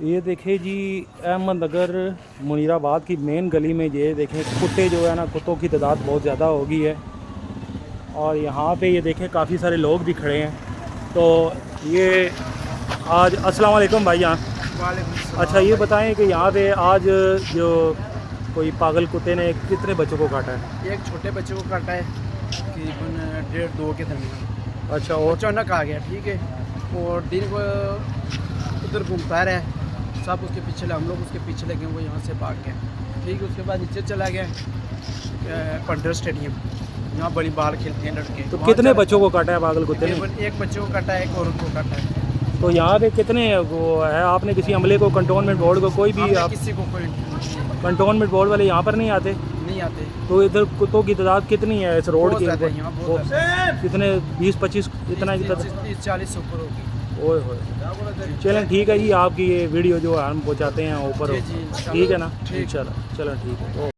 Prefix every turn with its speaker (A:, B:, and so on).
A: ये देखें जी, अहमद नगर मुनीराबाद की मेन गली में ये देखें कुत्ते जो है ना, कुत्तों की तादाद बहुत ज़्यादा हो गई है। और यहाँ पे ये देखें काफ़ी सारे लोग भी खड़े हैं। तो ये आज अस्सलाम वालेकुम भाईजान। अच्छा ये बताएं कि यहाँ पे आज जो कोई पागल कुत्ते ने कितने बच्चों को काटा है?
B: एक छोटे बच्चे को काटा है तकरीबन 1.5-2 के दरमियान।
A: अच्छा, और
B: अचानक आ गया, ठीक है। और दिन को उधर घूमता रहा, सब उसके पीछे हम लोग उसके पीछे लगे, वो यहाँ से भाग गया, ठीक है। उसके बाद नीचे चला गया पंडर स्टेडियम, यहाँ बड़ी बाल खेलते हैं लड़के।
A: तो कितने बच्चों को काटा है पागल कुत्ते ने?
B: एक बच्चे को काटा है, एक औरत को काटा है।
A: तो यहाँ पे कितने वो है? आपने किसी अमले को, कंटोनमेंट बोर्ड को, कोई भी आप
B: किसी को कोई
A: कंटोनमेंट बोर्ड वाले यहाँ पर नहीं आते?
B: नहीं आते।
A: तो इधर कुत्तों की तादाद कितनी है इस रोड के ऊपर?
B: यहाँ
A: कितने 20-25 इतना?
B: 30-40 ऊपर होगी।
A: ओए होए, चलें ठीक है जी, आपकी ये वीडियो जो है हम पहुँचाते हैं ऊपर,
B: जी,
A: ठीक है ना?
B: ठीक।
A: चलो ठीक है।